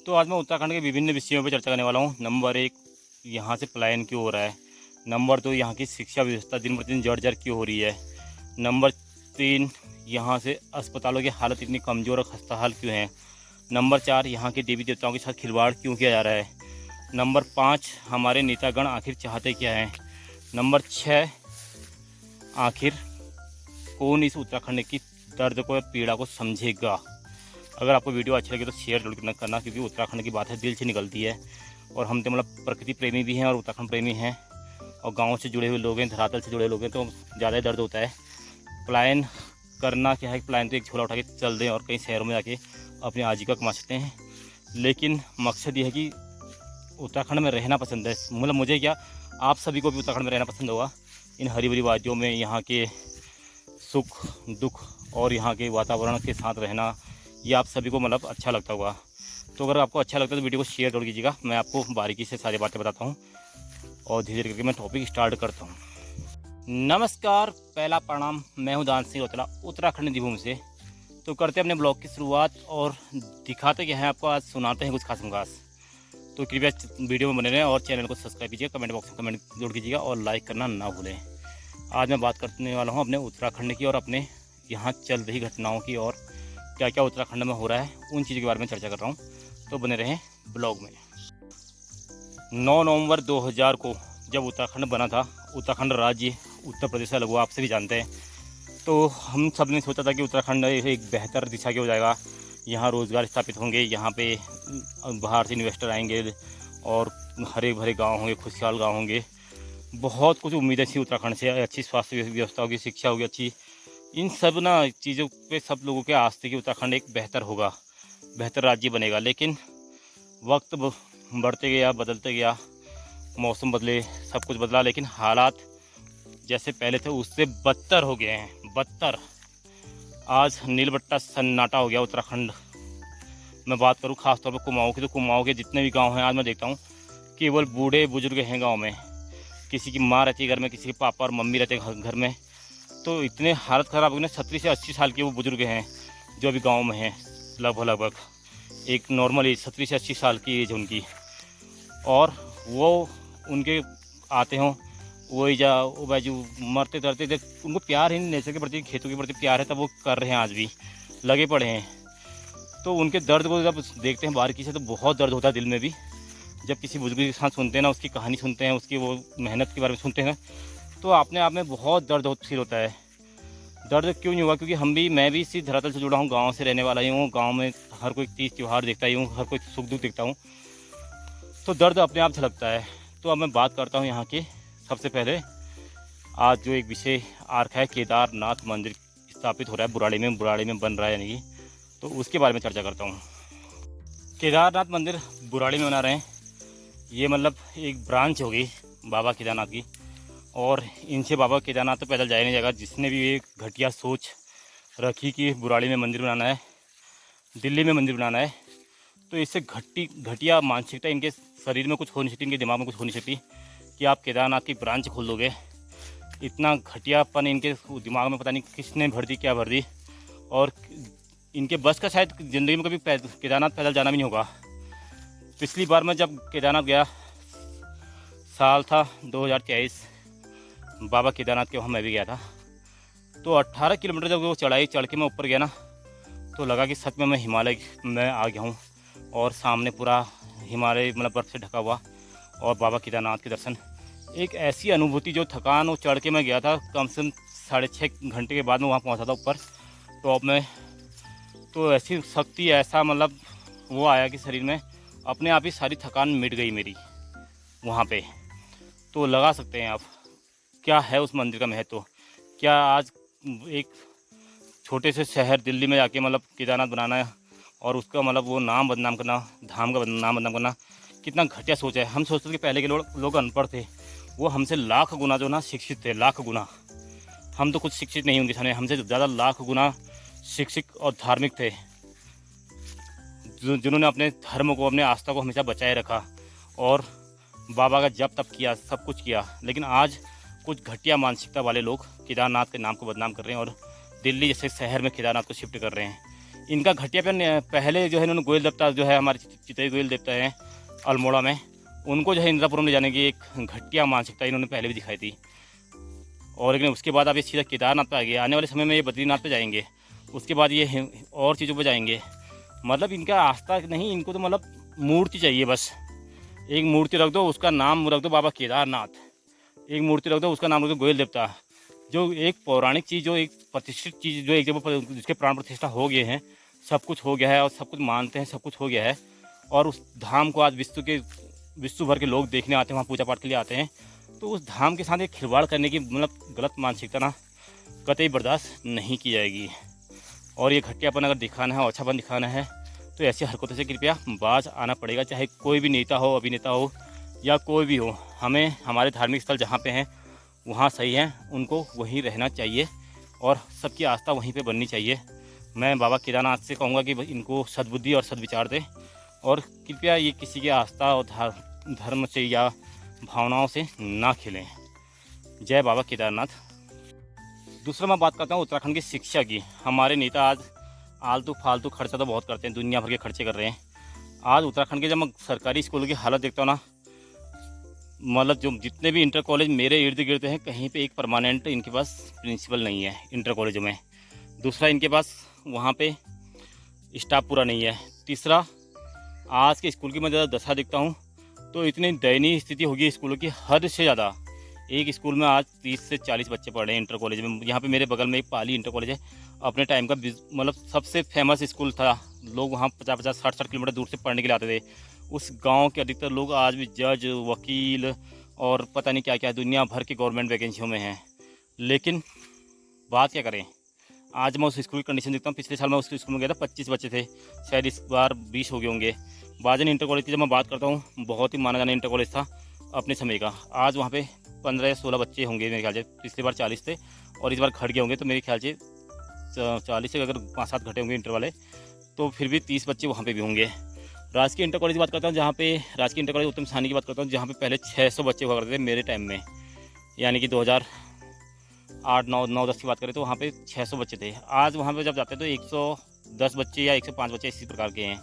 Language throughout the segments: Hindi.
तो आज मैं उत्तराखंड के विभिन्न विषयों पर चर्चा करने वाला हूँ। नंबर 1, यहाँ से पलायन क्यों हो रहा है। नंबर 2, यहाँ की शिक्षा व्यवस्था दिन प्रतिदिन जर्जर क्यों हो रही है। नंबर 3, यहाँ से अस्पतालों की हालत इतनी कमज़ोर और खस्ताहाल क्यों है। नंबर 4, यहाँ के देवी देवताओं के साथ खिलवाड़ क्यों किया जा रहा है। नंबर 5, हमारे नेतागण आखिर चाहते क्या हैं। नंबर 6, आखिर कौन इस उत्तराखंड की दर्द को, पीड़ा को समझेगा। अगर आपको वीडियो अच्छी लगे तो शेयर जरूर करना, क्योंकि उत्तराखंड की बात है, दिल से निकलती है। और हम तो मतलब प्रकृति प्रेमी भी हैं और उत्तराखंड प्रेमी हैं, और गाँव से जुड़े हुए लोग हैं, धरातल से जुड़े लोग हैं, तो ज़्यादा दर्द होता है। पलायन करना क्या है, पलायन तो एक झोला उठा के चल दें और कई शहरों में जाके अपनी आजीविका कमा सकते हैं, लेकिन मकसद ये है कि उत्तराखंड में रहना पसंद है। मतलब मुझे क्या, आप सभी को भी उत्तराखंड में रहना पसंद होगा। इन हरी भरी वादियों में यहाँ के सुख दुख और यहाँ के वातावरण के साथ रहना, ये आप सभी को मतलब अच्छा लगता होगा। तो अगर आपको अच्छा लगता है तो वीडियो को शेयर जरूर कीजिएगा। मैं आपको बारीकी से सारी बातें बताता हूँ और धीरे धीरे करके मैं टॉपिक स्टार्ट करता हूँ। नमस्कार, पहला प्रणाम। मैं हूँ दान सिंह रोतला, उत्तराखंड देवभूमि से। तो करते हैं अपने ब्लॉग की शुरुआत और दिखाते क्या है आपको, आज सुनाते हैं कुछ खास खास। तो कृपया वीडियो में बने रहें और चैनल को सब्सक्राइब कीजिएगा, कमेंट बॉक्स में कमेंट जरूर कीजिएगा और लाइक करना ना भूलें। आज मैं बात करने वाला हूँ अपने उत्तराखंड की और अपने यहाँ चल रही घटनाओं की, और क्या क्या उत्तराखंड में हो रहा है उन चीज़ों के बारे में चर्चा कर रहा हूँ। तो बने रहें ब्लॉग में। 9 नवंबर 2000 को जब उत्तराखंड बना था, उत्तराखंड राज्य उत्तर प्रदेश से अलग हुआ, आप सभी जानते हैं। तो हम सब ने सोचा था कि उत्तराखंड एक बेहतर दिशा की हो जाएगा, यहाँ रोज़गार स्थापित होंगे, यहाँ पे बाहर से इन्वेस्टर आएंगे और हरे भरे गाँव होंगे, खुशहाल गाँव होंगे। बहुत कुछ उम्मीदें थी उत्तराखंड से, अच्छी स्वास्थ्य व्यवस्था होगी, शिक्षा होगी अच्छी। इन सब ना चीज़ों पे सब लोगों के आस थे कि उत्तराखंड एक बेहतर होगा, बेहतर राज्य बनेगा। लेकिन वक्त बढ़ते गया, बदलते गया, मौसम बदले, सब कुछ बदला, लेकिन हालात जैसे पहले थे उससे बदतर हो गए हैं, बदतर। आज नीलबट्टा सन्नाटा हो गया उत्तराखंड। मैं बात करूँ खासतौर पर कुमाऊँ की, तो कुमाऊँ के जितने भी गाँव हैं आज मैं देखता हूँ केवल बूढ़े बुजुर्ग हैं गाँव में। किसी की माँ रहती है घर में, किसी के पापा और मम्मी रहते हैं घर में। तो इतने हालत ख़राब हो गई ना, 70 से 80 साल के वो बुज़ुर्ग हैं जो अभी गांव में हैं। लगभग एक नॉर्मल एज 70 से 80 साल की एज है उनकी, और वो उनके आते हों वही जा वो बाजू मरते तरते, जब उनको प्यार है नेचर के प्रति, खेतों के प्रति प्यार है, तब वो कर रहे हैं, आज भी लगे पड़े हैं। तो उनके दर्द को जब देखते हैं बारीकी से तो बहुत दर्द होता है दिल में भी। जब किसी बुजुर्ग के साथ सुनते हैं ना, उसकी कहानी सुनते हैं, उसकी वो मेहनत के बारे में सुनते हैं, तो अपने आप में बहुत दर्द फील होता है। दर्द क्यों नहीं हुआ, क्योंकि मैं भी इसी धरातल से जुड़ा हूँ, गांव से रहने वाला ही हूँ। गांव में हर कोई तीज त्यौहार देखता ही हूँ, हर कोई सुख दुख देखता हूँ, तो दर्द अपने आप झलकता है। तो अब मैं बात करता हूँ यहाँ के। सबसे पहले आज जो एक विषय आ रखा है, केदारनाथ मंदिर स्थापित हो रहा है बुराड़ी में बन रहा है, यानी कि, तो उसके बारे में चर्चा करता हूँ। केदारनाथ मंदिर बुराड़ी में बना रहे हैं, ये मतलब एक ब्रांच होगी बाबा केदारनाथ की, और इनसे बाबा केदारनाथ तो पैदल जाया नहीं जाएगा। जिसने भी एक घटिया सोच रखी कि बुराड़ी में मंदिर बनाना है, दिल्ली में मंदिर बनाना है, तो इससे घटिया मानसिकता इनके शरीर में कुछ हो नहीं सकती, इनके दिमाग में कुछ हो नहीं सकती कि आप केदारनाथ की ब्रांच खोल दोगे। इतना घटियापन इनके दिमाग में पता नहीं किसने भर दी, क्या भर दी। और इनके बस का शायद ज़िंदगी में कभी केदारनाथ पैदल जाना भी नहीं होगा। पिछली बार मैं जब केदारनाथ गया, साल था 2023, बाबा केदारनाथ के वहाँ मैं भी गया था। तो 18 किलोमीटर जब वो चढ़ाई चढ़ के मैं ऊपर गया ना, तो लगा कि सच में मैं हिमालय में आ गया हूँ, और सामने पूरा हिमालय मतलब बर्फ़ से ढका हुआ, और बाबा केदारनाथ के दर्शन। एक ऐसी अनुभूति, जो थकान वो चढ़ के मैं गया था, कम से कम 6.5 घंटे के बाद मैं वहाँ पहुँचा था ऊपर टॉप में। तो ऐसी शक्ति, ऐसा मतलब वो आया कि शरीर में अपने आप ही सारी थकान मिट गई मेरी वहाँ पे। तो लगा सकते हैं आप क्या है उस मंदिर का महत्व। क्या आज एक छोटे से शहर दिल्ली में जाके मतलब केदारनाथ बनाना है, और उसका मतलब वो नाम बदनाम करना, धाम का नाम बदनाम करना, कितना घटिया सोच है। हम सोचते थे कि पहले के लोग अनपढ़ थे, वो हमसे लाख गुना जो ना शिक्षित थे, लाख गुना। हम तो कुछ शिक्षित नहीं होंगे, हमसे ज़्यादा लाख गुना शिक्षित और धार्मिक थे, जिन्होंने अपने धर्म को, अपने आस्था को हमेशा बचाए रखा, और बाबा का जप तप किया, सब कुछ किया। लेकिन आज कुछ घटिया मानसिकता वाले लोग केदारनाथ के नाम को बदनाम कर रहे हैं, और दिल्ली जैसे शहर में केदारनाथ को शिफ्ट कर रहे हैं। इनका घटियापन पहले जो है इन्होंने गोयल देवता जो है हमारे चितई गोयल देवता है अल्मोड़ा में, उनको जो है इंद्रापुरम ले जाने की एक घटिया मानसिकता इन्होंने पहले भी दिखाई थी। और लेकिन उसके बाद अब ये सीधा केदारनाथ पे आ गया, आने वाले समय में ये बद्रीनाथ पे जाएंगे, उसके बाद ये और चीज़ों पे जाएंगे। मतलब इनका आस्था नहीं, इनको तो मतलब मूर्ति चाहिए बस। एक मूर्ति रख दो, उसका नाम रख दो बाबा केदारनाथ, एक मूर्ति रख दो, उसका नाम रख दो गोयल देवता। जो एक पौराणिक चीज़, जो एक प्रतिष्ठित चीज़, जो एक जगह पर जिसके प्राण प्रतिष्ठा हो गए हैं, सब कुछ हो गया है और सब कुछ मानते हैं, सब कुछ हो गया है, और उस धाम को आज विश्व भर के लोग देखने आते हैं, वहाँ पूजा पाठ के लिए आते हैं। तो उस धाम के साथ एक खिलवाड़ करने की मतलब गलत मानसिकता ना कतई बर्दाश्त नहीं की जाएगी। और ये घटियापन अगर दिखाना है और अच्छापन दिखाना है तो ऐसी हरकतों से कृपया बाज आना पड़ेगा, चाहे कोई भी नेता हो, अभिनेता हो या कोई भी हो। हमें हमारे धार्मिक स्थल जहाँ पे हैं वहाँ सही है, उनको वहीं रहना चाहिए और सबकी आस्था वहीं पे बननी चाहिए। मैं बाबा केदारनाथ से कहूँगा कि इनको सद्बुद्धि और सद्विचार दें और कृपया ये किसी की आस्था और धर्म से या भावनाओं से ना खेलें। जय बाबा केदारनाथ। दूसरा मैं बात करता हूँ उत्तराखंड की शिक्षा की। हमारे नेता आज आलतू फालतू खर्चा तो बहुत करते हैं, दुनिया भर के खर्चे कर रहे हैं। आज उत्तराखंड के जब मैं सरकारी स्कूलों की हालत देखता हूँ ना, मतलब जो जितने भी इंटर कॉलेज मेरे इर्द गिर्द हैं, कहीं पे एक परमानेंट इनके पास प्रिंसिपल नहीं है इंटर कॉलेजों में। दूसरा, इनके पास वहाँ पे स्टाफ पूरा नहीं है। तीसरा, आज के स्कूल की मैं ज़्यादा दशा देखता हूँ तो इतनी दयनीय स्थिति होगी स्कूलों की, हद से ज़्यादा। एक स्कूल में आज 30 से 40 बच्चे पढ़ रहे हैं इंटर कॉलेज में। यहाँ पे मेरे बगल में एक पाली इंटर कॉलेज है, अपने टाइम का मतलब सबसे फेमस स्कूल था। लोग वहाँ 50-50, 60-60 किलोमीटर दूर से पढ़ने के लिए आते थे। उस गांव के अधिकतर लोग आज भी जज, वकील और पता नहीं क्या क्या दुनिया भर की गवर्नमेंट वैकेंसियों में हैं। लेकिन बात क्या करें, आज मैं उस स्कूल की कंडीशन देखता हूँ। पिछले साल मैं उस स्कूल में गया था, 25 बच्चे थे, शायद इस बार 20 हो गए होंगे। बाजन इंटर कॉलेज की जब मैं बात करता हूँ, बहुत ही माना जाना इंटर कॉलेज था अपने समय का। आज वहाँ पे 15 या 16 बच्चे होंगे मेरे ख्याल से। पिछली बार 40 थे और इस बार घट गए होंगे, तो मेरे ख्याल से 40 से अगर 5-7 घटे होंगे इंटर वाले, तो फिर भी 30 बच्चे वहाँ पे भी होंगे। राजकीय इंटर कॉलेज की बात करता हूँ, जहाँ पे राजकीय इंटर कॉलेज उत्तम सानी की बात करता हूँ, जहाँ पे पहले 600 बच्चे हुआ करते थे मेरे टाइम में, यानी कि 2008, 9, 10 की बात करें तो वहाँ पे 600 बच्चे थे। आज वहाँ पे जब जाते हैं तो 110 बच्चे या 105 बच्चे इसी प्रकार के हैं।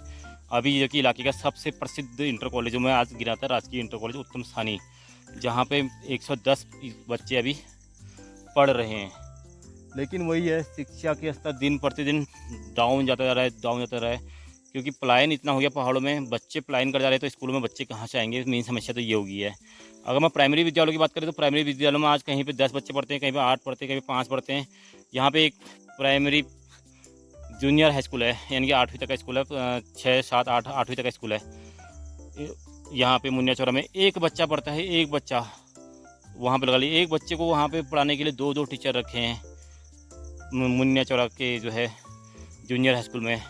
अभी जो कि इलाके का सबसे प्रसिद्ध इंटर कॉलेजों में आज गिरा था राजकीय इंटर कॉलेज उत्तम सानी, जहाँ पे 110 बच्चे अभी पढ़ रहे हैं। लेकिन वही है, शिक्षा के स्तर दिन प्रतिदिन डाउन जाता जा रहा है, डाउन जाता जा रहा है, क्योंकि पलायन इतना हो गया पहाड़ों में, बच्चे पलायन कर जा रहे हैं, तो स्कूलों में बच्चे कहाँ से आएंगे। मेन समस्या तो ये होगी है। अगर मैं प्राइमरी विद्यालयों की बात करें तो प्राइमरी विद्यालयों में आज कहीं पे 10 बच्चे पढ़ते हैं, कहीं पे 8 पढ़ते हैं, कहीं पे 5 पढ़ते हैं। यहाँ पे एक प्राइमरी जूनियर हाई स्कूल है, यानी कि 8वीं तक का स्कूल है, 6, 7, 8, 8वीं तक का स्कूल है। यहाँ पे मुनिया चौरा में एक बच्चा पढ़ता है, एक बच्चा वहाँ पे लगा लीजिए। एक बच्चे को वहाँ पे पढ़ाने के लिए 2-2 टीचर रखे हैं मुनिया चौरा के जो है जूनियर हाई स्कूल में।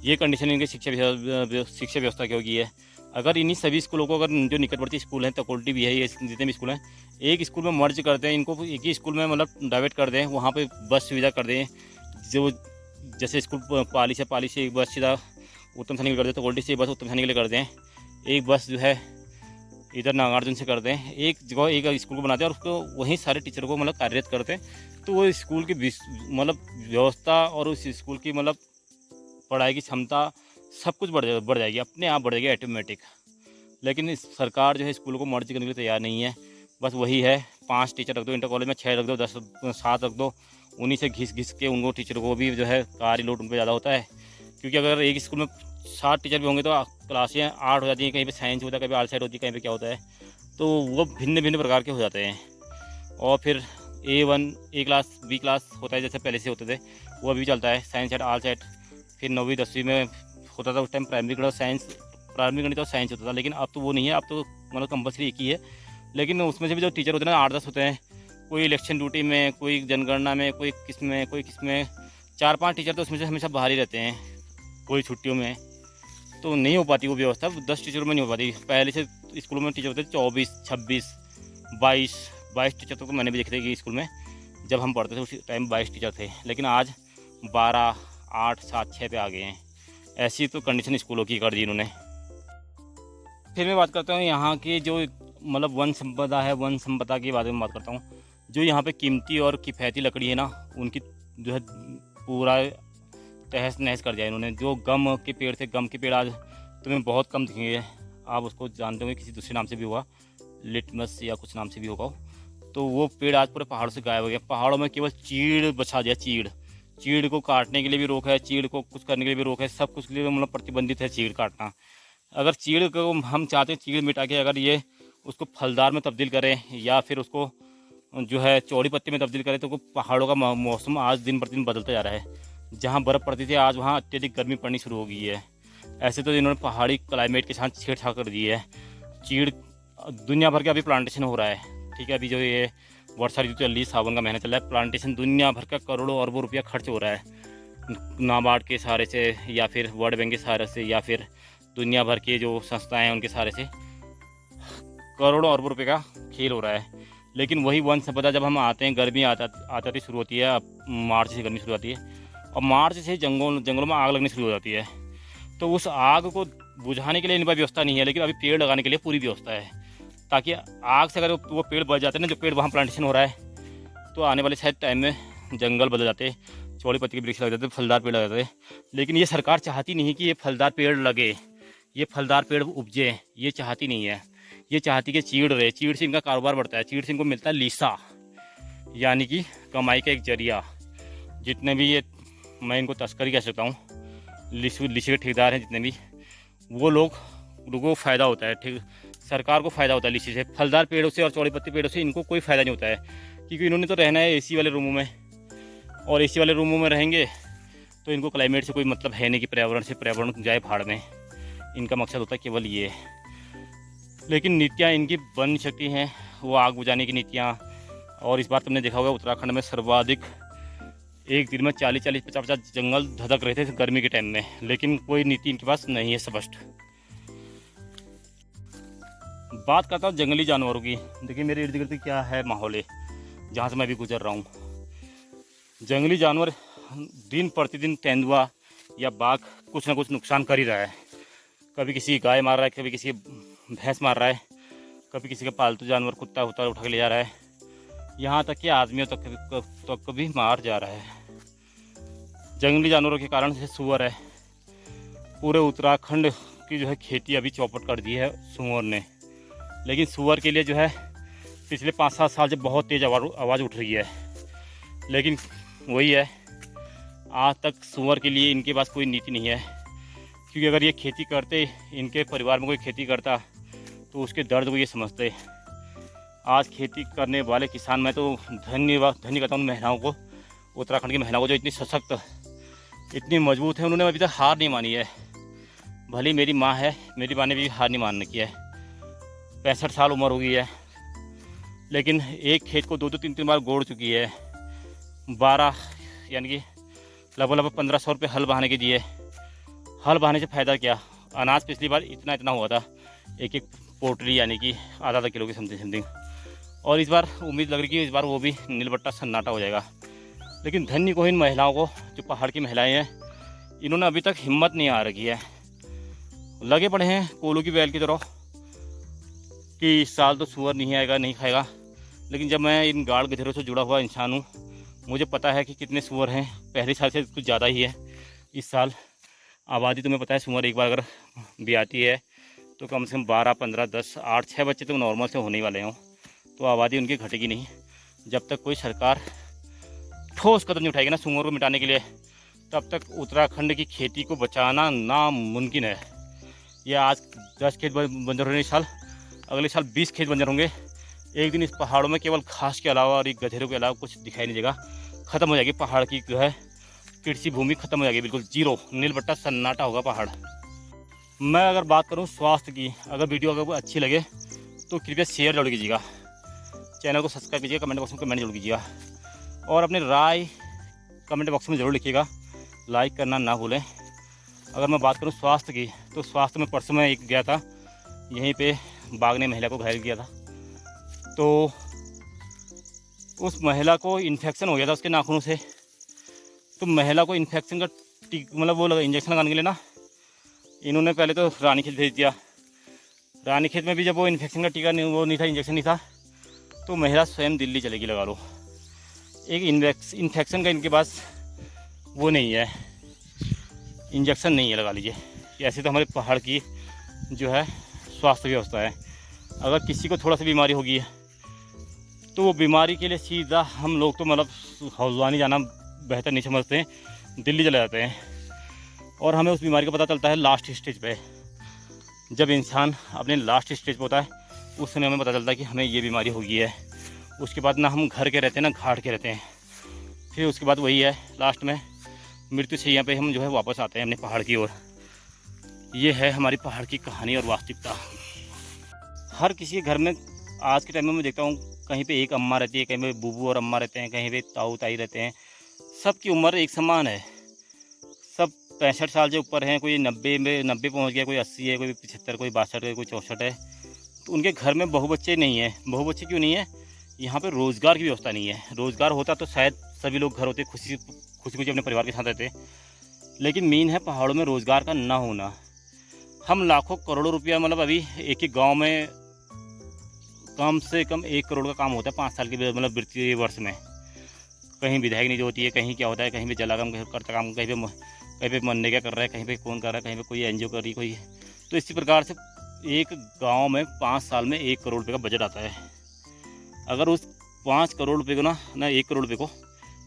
ये कंडीशन इनके शिक्षा व्यवस्था की होगी है। अगर इन्हीं सभी स्कूलों को, अगर जो निकटवर्ती स्कूल हैं, तकोल्टी भी है, ये जितने भी स्कूल हैं, एक स्कूल में मर्ज कर दें, इनको एक ही स्कूल में मतलब डाइवर्ट कर दें, वहाँ पे बस सुविधा कर दें। जो जैसे स्कूल पाली से एक बस सीधा उत्तम सानी के लिए कर दें, तकोल्टी से एक बस उत्तम सानी के लिए कर दें, एक बस जो है इधर नागार्जुन से कर दें, एक जगह एक स्कूल को बना दें और उसको वहीं सारे टीचरों को मतलब कार्यरत करते हैं, तो वो स्कूल की मतलब व्यवस्था और उस स्कूल की मतलब पढ़ाई की क्षमता सब कुछ बढ़ जाएगी, अपने आप बढ़ जाएगी ऑटोमेटिक। लेकिन इस सरकार जो है स्कूलों को मर्ज करने के लिए तैयार नहीं है। बस वही है, 5 टीचर रख दो इंटर कॉलेज में, 6 रख दो, 10, 7 रख दो, उन्हीं से घिस के उनको टीचरों को भी जो है कार्य लोड उन पर ज़्यादा होता है। क्योंकि अगर एक स्कूल में 7 टीचर भी होंगे तो क्लासें 8 हो जाती हैं, कहीं पे साइंस होता है, कहीं पे आल साइड होती है, कहीं पे क्या होता है, तो वो भिन्न भिन्न प्रकार के हो जाते हैं। और फिर A1, A class, B class होता है, जैसे पहले से होते थे, वो अभी चलता है, साइंस सेट, आल सेट। फिर 9वीं 10वीं में होता था उस टाइम प्राइमरी गणित और साइंस होता था, लेकिन अब तो वो नहीं है, अब तो मतलब कंपल्सरी एक ही है। लेकिन उसमें से भी जो टीचर होते हैं ना, 8-10 होते हैं, कोई इलेक्शन ड्यूटी में, कोई जनगणना में, कोई किस में 4-5 टीचर तो उसमें से हमेशा बाहर ही रहते हैं, कोई छुट्टियों में, तो नहीं हो पाती वो व्यवस्था। 10 टीचरों में नहीं हो पाती। पहले से स्कूलों में टीचर होते थे 24, 26, 22 टीचर तो मैंने भी देखे थे कि स्कूल में जब हम पढ़ते थे उस टाइम 22 टीचर थे, लेकिन आज 12, 8, 7, 6 पे आ गए हैं। ऐसी तो कंडीशन स्कूलों की कर दी इन्होंने। फिर मैं बात करता हूँ यहाँ की जो मतलब वन संपदा है, वन संपदा के बारे में बात करता हूँ। जो यहाँ पे कीमती और किफ़ायती लकड़ी है ना, उनकी जो है पूरा तहस नहस कर दिया इन्होंने। जो गम के पेड़ थे, गम के पेड़ आज तुम्हें बहुत कम दिखेंगे। आप उसको जानते होंगे, किसी दूसरे नाम से भी होगा, लिटमस या कुछ नाम से भी होगा। तो वो पेड़ आज पूरे पहाड़ों से गायब हो गया। पहाड़ों में केवल चीड़ बचा दिया। चीड़ को काटने के लिए भी रोक है, चीड़ को कुछ करने के लिए भी रोक है, सब कुछ के लिए मतलब प्रतिबंधित है चीड़ काटना। अगर चीड़ को हम चाहते हैं चीड़ मिटा के अगर ये उसको फलदार में तब्दील करें या फिर उसको जो है चौड़ी पत्ती में तब्दील करें, तो पहाड़ों का मौसम आज दिन प्रतिदिन बदलता जा रहा है। जहाँ बर्फ़ पड़ती थी आज वहाँ अत्यधिक गर्मी पड़नी शुरू हो गई है। ऐसे तो इन्होंने पहाड़ी क्लाइमेट के साथ छेड़छाड़ कर दी है। चीड़ दुनिया भर के अभी प्लांटेशन हो रहा है, ठीक है। अभी जो ये वर्षा ऋतु चल रही है, सावन का महीना चल रहा है, प्लांटेशन दुनिया भर का करोड़ों अरबों रुपया खर्च हो रहा है नाबार्ड के सहारे से या फिर वर्ल्ड बैंक के सहारे से या फिर दुनिया भर के जो संस्थाएं हैं उनके सहारे से करोड़ों अरबों रुपये का खेल हो रहा है। लेकिन वही वन संपदा जब हम आते हैं, गर्मी आती शुरू होती है, अब मार्च से गर्मी शुरू होती है और मार्च से जंगलों में आग लगनी शुरू हो जाती है। तो उस आग को बुझाने के लिए इन पर व्यवस्था नहीं है, लेकिन अभी पेड़ लगाने के लिए पूरी व्यवस्था है, ताकि आग से अगर वो पेड़ बढ़ जाते हैं ना, जो पेड़ वहाँ प्लांटेशन हो रहा है, तो आने वाले शायद टाइम में जंगल बदल जाते, चौड़ी पत्ती के वृक्ष लग जाते, फलदार पेड़ लग जाते। लेकिन ये सरकार चाहती नहीं कि ये फलदार पेड़ लगे, ये फलदार पेड़ उपजे, ये चाहती नहीं है। ये चाहती कि चीड़ रहे, चीड़ से इनका कारोबार बढ़ता है, चीड़ से इनको मिलता है लीसा, यानी कि कमाई का एक जरिया। जितने भी ये मैं इनको तस्करी कह सकता हूँ, लीची के ठेकेदार हैं जितने भी, वो लोगों को फ़ायदा होता है, ठीक, सरकार को फ़ायदा होता है लीची से। फलदार पेड़ों से और चौड़ी पत्ती पेड़ों से इनको कोई फ़ायदा नहीं होता है, क्योंकि इन्होंने तो रहना है एसी वाले रूमों में, और एसी वाले रूमों में रहेंगे तो इनको क्लाइमेट से कोई मतलब है नहीं कि पर्यावरण जाए भाड़ में। इनका मकसद होता है केवल ये। लेकिन नीतियाँ इनकी बन सकती हैं, वो आग बुझाने की नीतियाँ। और इस बार तुमने देखा होगा उत्तराखंड में सर्वाधिक एक दिन में 40-40, 50-50 जंगल धधक रहे थे गर्मी के टाइम में, लेकिन कोई नीति इनके पास नहीं है स्पष्ट। बात करता हूँ जंगली जानवरों की। देखिए मेरे इर्द गिर्द क्या है माहौल है जहाँ से मैं भी गुजर रहा हूँ। जंगली जानवर दिन प्रतिदिन तेंदुआ या बाघ कुछ ना कुछ नुकसान कर ही रहा है। कभी किसी की गाय मार रहा है, कभी किसी की भैंस मार रहा है, कभी किसी का पालतू जानवर कुत्ता उठा के ले जा रहा है, यहाँ तक कि आदमियों तक भी मार जा रहा है। जंगली जानवरों के कारण से सूअर है, पूरे उत्तराखंड की जो है खेती अभी चौपट कर दी है सूअर ने। लेकिन सूअर के लिए जो है पिछले 5-7 साल से बहुत तेज़ आवाज़ उठ रही है, लेकिन वही है, आज तक सूअर के लिए इनके पास कोई नीति नहीं है। क्योंकि अगर ये खेती करते, इनके परिवार में कोई खेती करता, तो उसके दर्द को ये समझते। आज खेती करने वाले किसान, मैं तो धन्य करता हूँ महिलाओं को, उत्तराखंड की महिलाओं को, जो इतनी सशक्त, इतनी मजबूत है। उन्होंने अभी तक हार नहीं मानी है। भले मेरी माँ है, मेरी माँ ने भी हार नहीं मानने की है। 65 साल उम्र हो गई है, लेकिन एक खेत को 2-2, 3-3 बार गोड़ चुकी है। 12 यानी कि लगभग 1500 रुपये हल बहाने के दिए। हल बहाने से फ़ायदा क्या? अनाज पिछली बार इतना हुआ था, एक पोटली यानी कि आधा किलो की समथिंग। और इस बार उम्मीद लग रही कि इस बार वो भी नीलबट्टा सन्नाटा हो जाएगा। लेकिन धन्य को इन महिलाओं को, जो पहाड़ की महिलाएं हैं, इन्होंने अभी तक हिम्मत नहीं आ रखी है। लगे पड़े हैं कोलू की बैल की तरह कि इस साल तो सूअर नहीं आएगा, नहीं खाएगा। लेकिन जब मैं इन गाड़ गधेरों से जुड़ा हुआ इंसान हूँ, मुझे पता है कि कितने सूअर हैं। पहले साल से कुछ ज़्यादा ही है इस साल। आबादी तुम्हें पता है, सूअर एक बार अगर भी आती है तो कम से कम 12, 15, 10, 8, 6 बच्चे तो नॉर्मल से होने ही वाले हों, तो आबादी उनकी घटेगी नहीं। जब तक कोई सरकार ठोस कदम नहीं उठाएगी ना सूअर को मिटाने के लिए, तब तक उत्तराखंड की खेती को बचाना नामुमकिन है। ये आज 10 खेत बंजर होने साल, अगले साल 20 खेत बंजर होंगे। एक दिन इस पहाड़ों में केवल घास के अलावा और एक गधेरों के अलावा कुछ दिखाई नहीं देगा। ख़त्म हो जाएगी पहाड़ की जो है कृषि भूमि, ख़त्म हो जाएगी, बिल्कुल जीरो, नीलबट्टा सन्नाटा होगा पहाड़। मैं अगर बात करूं स्वास्थ्य की, अगर वीडियो अगर अच्छी लगे तो कृपया शेयर जरूर कीजिएगा, चैनल को सब्सक्राइब कीजिएगा, कमेंट बॉक्स में कमेंट जरूर कीजिएगा और अपनी राय कमेंट बॉक्स में ज़रूर लिखिएगा। लाइक करना ना भूलें। अगर मैं बात करूं स्वास्थ्य की, तो स्वास्थ्य में परसों मैं एक गया था, यहीं पे बाघ ने महिला को घायल किया था। तो उस महिला को इन्फेक्शन हो गया था उसके नाखूनों से। तो महिला को इन्फेक्शन का मतलब वो लगा इंजेक्शन लगाने के लिए ना, इन्होंने पहले तो रानीखेत भेज दिया। रानीखेत में भी जब वो इन्फेक्शन का टीका नहीं था, इंजेक्शन नहीं था, तो महिला स्वयं दिल्ली चलेगी, लगा लो। एक इन्फेक्शन का इनके पास वो नहीं है, इंजेक्शन नहीं है, लगा लीजिए। ऐसे तो हमारे पहाड़ की जो है स्वास्थ्य व्यवस्था है। अगर किसी को थोड़ा सा बीमारी होगी है तो वो बीमारी के लिए सीधा हम लोग तो मतलब हल्द्वानी जाना बेहतर नहीं समझते हैं, दिल्ली चले जाते हैं। और हमें उस बीमारी का पता चलता है लास्ट स्टेज पे। जब इंसान अपने लास्ट स्टेज पे होता है उस समय हमें पता चलता है कि हमें ये बीमारी हो गई है। उसके बाद ना हम घर के रहते हैं ना घाट के रहते हैं। फिर उसके बाद वही है, लास्ट में मृत्यु शैया पे हम जो है वापस आते हैं अपने पहाड़ की ओर। ये है हमारी पहाड़ की कहानी और वास्तविकता। हर किसी के घर में आज के टाइम में मैं देखता हूँ कहीं पे एक अम्मा रहती है, कहीं पे बूबू और अम्मा रहते हैं, कहीं पे ताऊ ताई रहते हैं। सबकी उम्र एक समान है, सब 65 साल से ऊपर हैं। कोई 90 पहुँच गया, कोई 80 है, कोई 75, कोई 62 है, कोई 64 है। तो उनके घर में बहु बच्चे नहीं है। बहु बच्चे क्यों नहीं है? यहाँ पे रोज़गार की व्यवस्था नहीं है। रोज़गार होता तो शायद सभी लोग घर होते, खुशी खुशी अपने परिवार के साथ रहते। लेकिन मेन है पहाड़ों में रोज़गार का ना होना। हम लाखों करोड़ों रुपया मतलब अभी एक एक गांव में कम से कम 1 करोड़ का काम होता है 5 साल के मतलब वित्तीय वर्ष में। कहीं विधायक निधि होती है, कहीं क्या होता है, कहीं पे जलागम करता काम, कहीं पे मनरेगा कर रहा है, कहीं पे कौन कर रहा है, कहीं पे कोई एनजीओ कर रही कोई। तो इसी प्रकार से एक गांव में 5 साल में 1 करोड़ रुपये का बजट आता है। अगर उस 5 करोड़ रुपये को ना 1 करोड़ रुपये को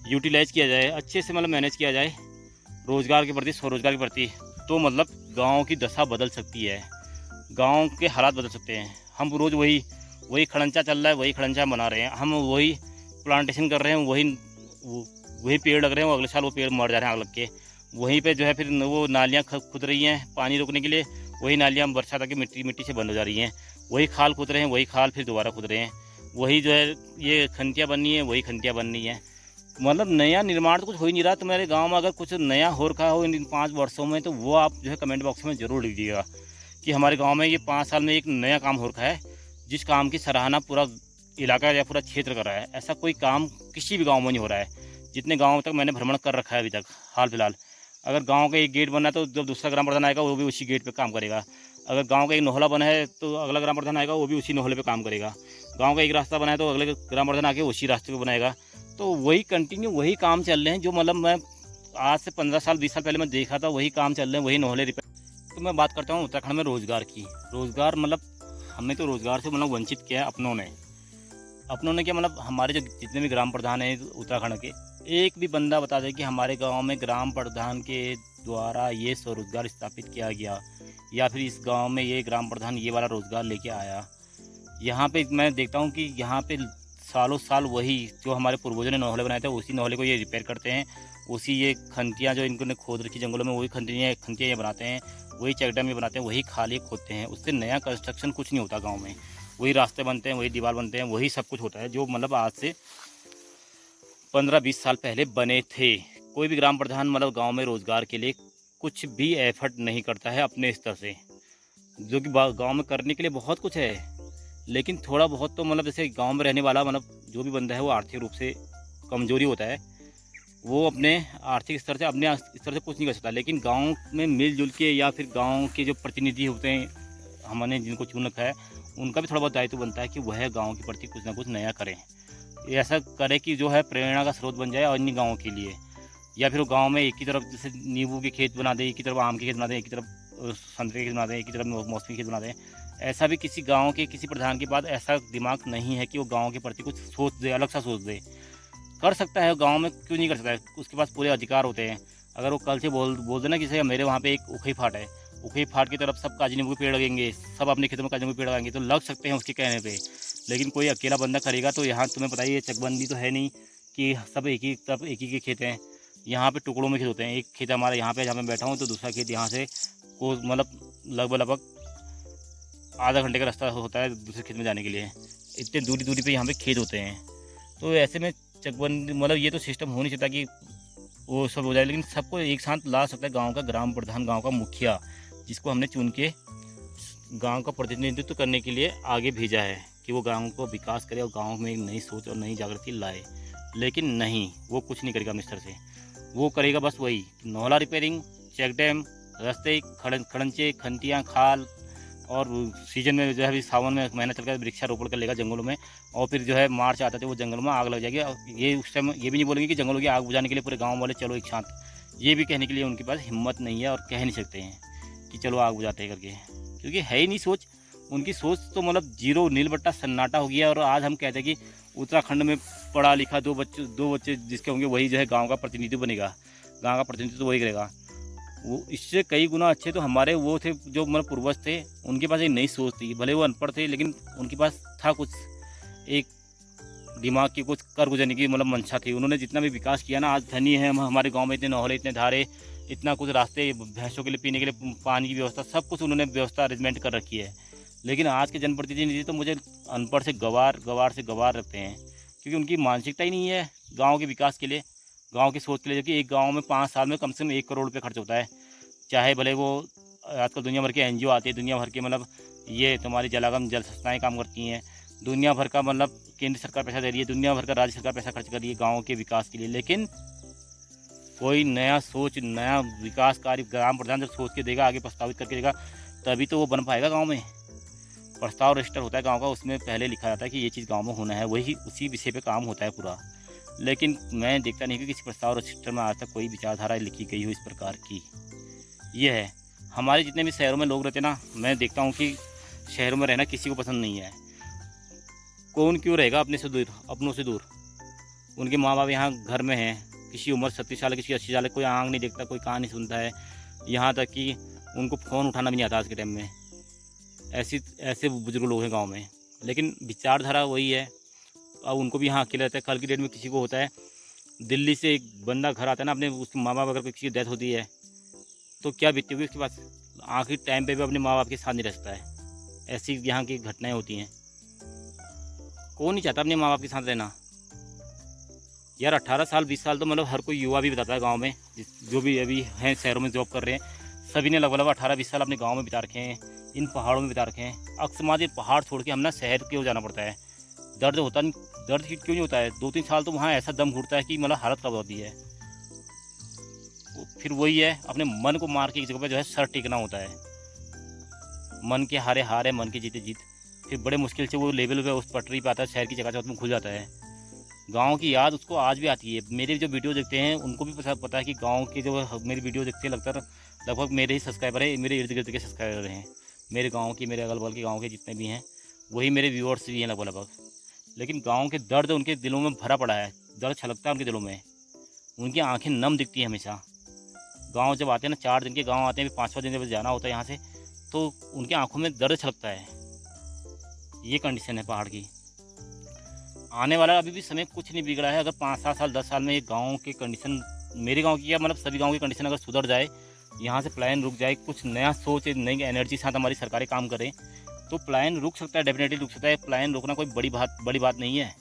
यूटिलाइज़ किया जाए, अच्छे से मतलब मैनेज किया जाए रोज़गार के प्रति, स्वरोज़गार के प्रति, तो मतलब गांव की दशा बदल सकती है, गांव के हालात बदल सकते हैं। हम रोज़ वही खड़ंचा चल रहा है, वही खड़ंचा बना रहे हैं, हम वही प्लांटेशन कर रहे हैं, वही पेड़ लग रहे हैं, अगले साल वो पेड़ मर जा रहे हैं आग लग के। वहीं पे जो है फिर वो नालियाँ खुद रही हैं पानी रोकने के लिए, वही नालियाँ बरसात आके मिट्टी से बंद हो जा रही हैं। वही खाल खुद रहे हैं, वही खाल फिर दोबारा खुद रहे हैं। वही जो है ये खंतियाँ बननी है, वही खंतियाँ बननी है। मतलब नया निर्माण तो कुछ हो ही नहीं रहा। तो मेरे गांव में अगर कुछ नया हो रखा हो इन 5 वर्षों में, तो वो आप जो है कमेंट बॉक्स में ज़रूर लिख दीजिएगा कि हमारे गांव में ये 5 साल में एक नया काम हो रखा है, जिस काम की सराहना पूरा इलाका या पूरा क्षेत्र कर रहा है। ऐसा कोई काम किसी भी गाँव में नहीं हो रहा है, जितने गाँव तक मैंने भ्रमण कर रखा है अभी तक हाल फिलहाल। अगर गाँव का एक गेट बना है तो जब दूसरा ग्राम प्रधान आएगा वो भी उसी गेट पर काम करेगा। अगर गाँव का एक नोहला बना है तो अगला ग्राम प्रधान आएगा वो भी उसी नोहले पर काम करेगा। गाँव का एक रास्ता बना है तो अगले ग्राम प्रधान आके उसी रास्ते को बनाएगा। तो वही कंटिन्यू वही काम चल रहे हैं जो मतलब मैं आज से 15 साल 20 साल पहले मैं देखा था, वही काम चल रहे हैं, वही नोहले रिपेयर। तो मैं बात करता हूँ उत्तराखंड में रोज़गार की। रोज़गार मतलब हमें तो रोज़गार से मतलब वंचित किया है अपनों ने क्या मतलब हमारे जो जितने भी ग्राम प्रधान हैं उत्तराखंड के, एक भी बंदा बता दे कि हमारे गाँव में ग्राम प्रधान के द्वारा ये स्वरोजगार स्थापित किया गया, या फिर इस गाँव में ये ग्राम प्रधान ये वाला रोज़गार लेके आया। यहाँ पे मैं देखता हूँ कि यहाँ पे सालों साल वही जो हमारे पूर्वजों ने नोहले बनाए थे उसी नोहले को ये रिपेयर करते हैं, उसी ये खंतियाँ जो इनको ने खोद रखी जंगलों में वही खंतियाँ ये बनाते हैं, वही चेक डैम ये बनाते हैं, वही खाली खोदते हैं। उससे नया कंस्ट्रक्शन कुछ नहीं होता गाँव में। वही रास्ते बनते हैं, वही दीवार बनते हैं, वही सब कुछ होता है जो मतलब आज से 15-20 साल पहले बने थे। कोई भी ग्राम प्रधान मतलब गाँव में रोज़गार के लिए कुछ भी एफर्ट नहीं करता है अपने स्तर से, जो कि गाँव में करने के लिए बहुत कुछ है। लेकिन थोड़ा बहुत तो मतलब जैसे गांव में रहने वाला मतलब जो भी बंदा है वो आर्थिक रूप से कमजोरी होता है, वो अपने आर्थिक स्तर से अपने स्तर से कुछ नहीं कर सकता। लेकिन गांव में मिलजुल के या फिर गांव के जो प्रतिनिधि होते हैं हमने जिनको चुन रखा है, उनका भी थोड़ा बहुत दायित्व बनता है कि वह गाँव के प्रति कुछ ना कुछ नया करें। ऐसा करे कि जो है प्रेरणा का स्रोत बन जाए अन्य गाँव के लिए। या फिर वो गाँव में एक ही तरफ जैसे नींबू के खेत बना दे, एक ही तरफ आम के खेत बना दे, एक ही तरफ संतरे के खेत बना दें, एक ही तरफ मौसमी खेत बना दें। ऐसा भी किसी गांव के किसी प्रधान के पास ऐसा दिमाग नहीं है कि वो गांव के प्रति कुछ सोच दे, अलग सा सोच दे। कर सकता है गांव में, क्यों नहीं कर सकता है, उसके पास पूरे अधिकार होते हैं। अगर वो कल से बोल देना कि मेरे वहाँ पे एक उखई फाट है, उखई फाट की तरफ सब काजी नींबू के पेड़ लगेंगे, सब अपने खेतों में काजी नींबू के पेड़ लगाएंगे, तो लग सकते हैं उसके कहने पर। लेकिन कोई अकेला बंदा करेगा तो यहाँ तुम्हें पता ही है चकबंदी तो है नहीं कि सब एक ही तरफ एक ही के खेत हैं। यहाँ पे टुकड़ों में खेत होते हैं। एक खेत हमारा यहाँ पे जहाँ मैं बैठा हूँ तो दूसरा खेत यहाँ से को मतलब लगभग आधा घंटे का रास्ता होता है दूसरे खेत में जाने के लिए। इतने दूरी पे यहाँ पे खेत होते हैं। तो ऐसे में चकबंदी मतलब ये तो सिस्टम हो नहीं सकता कि वो सब हो जाए। लेकिन सबको एक साथ ला सकता है गाँव का ग्राम प्रधान, गाँव का मुखिया, जिसको हमने चुन के गाँव का प्रतिनिधित्व करने के लिए आगे भेजा है कि वो गाँव को विकास करे और गाँव में एक नई सोच और नई जागृति लाए। लेकिन नहीं, वो कुछ नहीं करेगा अपने स्तर से। वो करेगा बस वही नोहला रिपेयरिंग, चेक डैम, रास्ते, खड़ंचे, खंतियाँ, खाल, और सीजन में जो है अभी सावन में महीना चल कर वृक्षारोपण कर लेगा जंगलों में। और फिर जो है मार्च आता है वो जंगलों में आग लग जाएगी। ये उस टाइम ये भी नहीं बोलेंगे कि जंगलों की आग बुझाने के लिए पूरे गाँव वाले चलो एक साथ, ये भी कहने के लिए उनके पास हिम्मत नहीं है और कह नहीं सकते हैं कि चलो आग बुझाते हैं करके, क्योंकि है ही नहीं सोच। उनकी सोच तो मतलब जीरो, नीलबट्टा सन्नाटा हो गया। और आज हम कहते हैं कि उत्तराखंड में पढ़ा लिखा दो बच्चे जिसके होंगे वही जो है गांव का प्रतिनिधि बनेगा, गांव का प्रतिनिधित्व तो वही करेगा। वो इससे कई गुना अच्छे तो हमारे वो थे जो मतलब पूर्वज थे, उनके पास एक नई सोच थी। भले वो अनपढ़ थे लेकिन उनके पास था कुछ, एक दिमाग की कुछ कर गुजरने की मतलब मंशा थी। उन्होंने जितना भी विकास किया ना, आज धनी है हमारे गांव में, इतने नहले, इतने धारे, इतना कुछ रास्ते, भैंसों के लिए पीने के लिए पानी की व्यवस्था, सब कुछ उन्होंने व्यवस्था अरेंजमेंट कर रखी है। लेकिन आज के जनप्रतिनिधि तो मुझे अनपढ़ से गवार से गवार रखते हैं, क्योंकि उनकी मानसिकता ही नहीं है गाँव के विकास के लिए, गाँव की सोच के लिए। जबकि एक गाँव में 5 साल में कम से कम 1 करोड़ रुपये खर्च होता है। चाहे भले वो आजकल दुनिया भर के एनजीओ आती है, दुनिया भर के मतलब ये तुम्हारी जलागम जल संस्थाएँ काम करती हैं, दुनिया भर का मतलब केंद्र सरकार पैसा दे रही है, दुनिया भर का राज्य सरकार पैसा खर्च कर रही है गाँव के विकास के लिए। लेकिन कोई नया सोच, नया विकास कार्य ग्राम प्रधान जब सोच के देगा, आगे प्रस्तावित करके देगा, तभी तो वो बन पाएगा। गाँव में प्रस्ताव रजिस्टर होता है गाँव का, उसमें पहले लिखा जाता है कि ये चीज़ गाँव में होना है, वही उसी विषय पे काम होता है पूरा। लेकिन मैं देखता नहीं कि किसी प्रस्ताव रजिस्टर में आज तक कोई विचारधारा लिखी गई हो इस प्रकार की। ये है हमारे जितने भी शहरों में लोग रहते हैं ना, मैं देखता हूँ कि शहरों में रहना किसी को पसंद नहीं है। कौन क्यों रहेगा अपने से दूर, अपनों से दूर। उनके माँ बाप यहाँ घर में हैं, किसी उम्र 37 साल, किसी 80 साल, कोई आंख नहीं देखता, कोई कान नहीं सुनता है, यहाँ तक कि उनको फ़ोन उठाना भी नहीं आता आज के टाइम में। ऐसे बुजुर्ग लोग हैं गांव में, लेकिन विचारधारा वही है। अब उनको भी यहाँ अकेले रहता है। कल की डेट में किसी को होता है, दिल्ली से एक बंदा घर आता है ना, अपने उसके माँ बाप अगर किसी की डेथ होती है तो क्या बीतती होगी उसके पास, आखिरी टाइम पे भी अपने माँ बाप के साथ नहीं रहता है। ऐसी यहाँ की घटनाएं होती हैं। कौन नहीं चाहता अपने माँ बाप के साथ रहना यार। 18 साल 20 साल तो मतलब हर कोई युवा भी बताता है गांव में, जो भी अभी हैं शहरों में जॉब कर रहे हैं, सभी ने लगभग 18-20 साल अपने गांव में बिता रखे हैं, इन पहाड़ों में बिता रखे हैं। अक्सर ये पहाड़ छोड़ के हम ना शहर की ओर जाना पड़ता है। दर्द होता नहीं, दर्द क्यों नहीं होता है? 2-3 साल तो वहाँ ऐसा दम घुटता है कि मतलब हालत खराब होती है। फिर वही है, अपने मन को मार के एक जगह पर जो है सर टिकना होता है। मन के हारे हार है, मन के जीते जीत। फिर बड़े मुश्किल से वो लेवल पे उस पटरी पे आता है, शहर की जगह में खुल जाता है। गांव की याद उसको आज भी आती है। मेरे जो वीडियो देखते हैं उनको भी पता है कि गांव के जो मेरी वीडियो देखते हैं, लगभग मेरे ही सब्सक्राइबर है, मेरे इर्द गिर्द के सब्सक्राइबर हैं, मेरे गांव के, मेरे अगल बगल के गांव के जितने भी हैं, वही मेरे व्यूअर्स भी हैं लगभग। लेकिन गांव के दर्द उनके दिलों में भरा पड़ा है, दर्द छलकता है उनके दिलों में, उनकी आँखें नम दिखती हैं हमेशा। गाँव जब आते हैं ना, 4 दिन के गाँव आते हैं, 5-6 दिन जब जाना होता है यहाँ से, तो उनकी आँखों में दर्द छलकता है। ये कंडीशन है पहाड़ की। आने वाला अभी भी समय कुछ नहीं बिगड़ा है। अगर 5-7 साल 10 साल में एक गांव की कंडीशन, मेरे गांव की या मतलब सभी गांव की कंडीशन अगर सुधर जाए, यहाँ से पलायन रुक जाए, कुछ नया सोच, नई एनर्जी साथ हमारी सरकारें काम करें, तो पलायन रुक सकता है, डेफिनेटली रुक सकता है। पलायन रोकना कोई बड़ी बात नहीं है।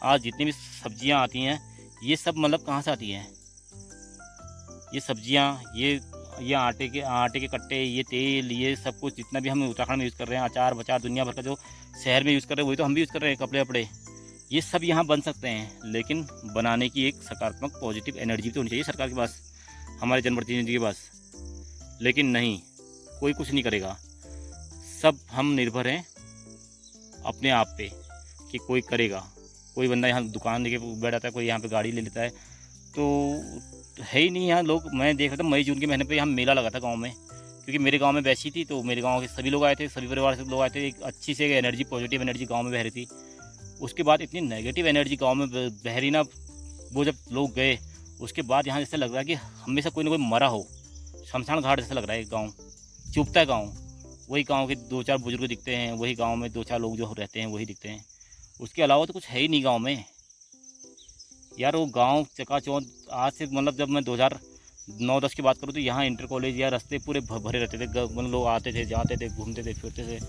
आज जितनी भी सब्जियाँ आती हैं, ये सब मतलब कहाँ से आती हैं? ये सब्जियाँ, ये आटे के कट्टे, ये तेल, ये सब कुछ जितना भी हम उत्तराखंड में यूज़ कर रहे हैं, अचार बचार, दुनिया भर का जो शहर में यूज़ कर रहे हैं वही तो हम भी यूज़ कर रहे हैं, कपड़े वपड़े, ये सब यहाँ बन सकते हैं। लेकिन बनाने की एक सकारात्मक पॉजिटिव एनर्जी तो होनी चाहिए सरकार के पास, हमारे जनप्रतिनिधि के पास। लेकिन नहीं, कोई कुछ नहीं करेगा। सब हम निर्भर हैं अपने आप पे कि कोई करेगा। कोई बंदा यहाँ दुकान लेके बैठ जाता है, कोई यहाँ पे गाड़ी ले लेता है, तो है ही नहीं यहाँ लोग। मैं देख रहा था मई जून के महीने पे यहाँ मेला लगा था गाँव में, क्योंकि मेरे गाँव में वैसी थी, तो मेरे गाँव के सभी लोग आए थे, सभी परिवार से लोग आए थे। एक अच्छी से एनर्जी, पॉजिटिव एनर्जी गाँव में बह रही थी। उसके बाद इतनी नेगेटिव एनर्जी गांव में बह रही ना, वो जब लोग गए उसके बाद यहाँ जैसे लग रहा है कि हमेशा कोई ना कोई मरा हो, शमशान घाट जैसा लग रहा है। गांव चुभता है। गांव वही गांव के 2-4 बुजुर्ग दिखते हैं, वही गांव में 2-4 लोग जो रहते हैं वही दिखते हैं। उसके अलावा तो कुछ है ही नहीं गाँव में यार। वो गाँव चकाचौंध आज से मतलब जब मैं 2009-10 की बात करूँ तो यहाँ इंटर कॉलेज या रास्ते पूरे भरे रहते थे। मतलब लोग आते थे, जाते थे, घूमते थे, फिरते थे,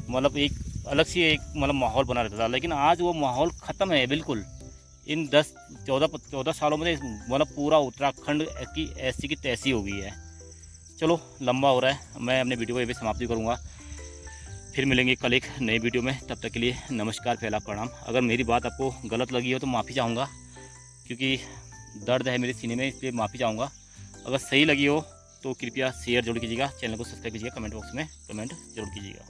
मतलब एक अलग सी एक मतलब माहौल बना रहता था। लेकिन आज वो माहौल ख़त्म है बिल्कुल। इन 10-14 सालों में मतलब पूरा उत्तराखंड की ऐसी की तैसी हो गई है। चलो लंबा हो रहा है, मैं अपने वीडियो को ये भी समाप्ति करूँगा। फिर मिलेंगे कल एक नई वीडियो में। तब तक के लिए नमस्कार, फैला प्रणाम। अगर मेरी बात आपको गलत लगी हो तो माफ़ी चाहूँगा, क्योंकि दर्द है मेरे सीने में, इसलिए माफ़ी चाहूँगा। अगर सही लगी हो तो कृपया शेयर जरूर कीजिएगा, चैनल को सब्सक्राइब कीजिएगा, कमेंट बॉक्स में कमेंट जरूर कीजिएगा।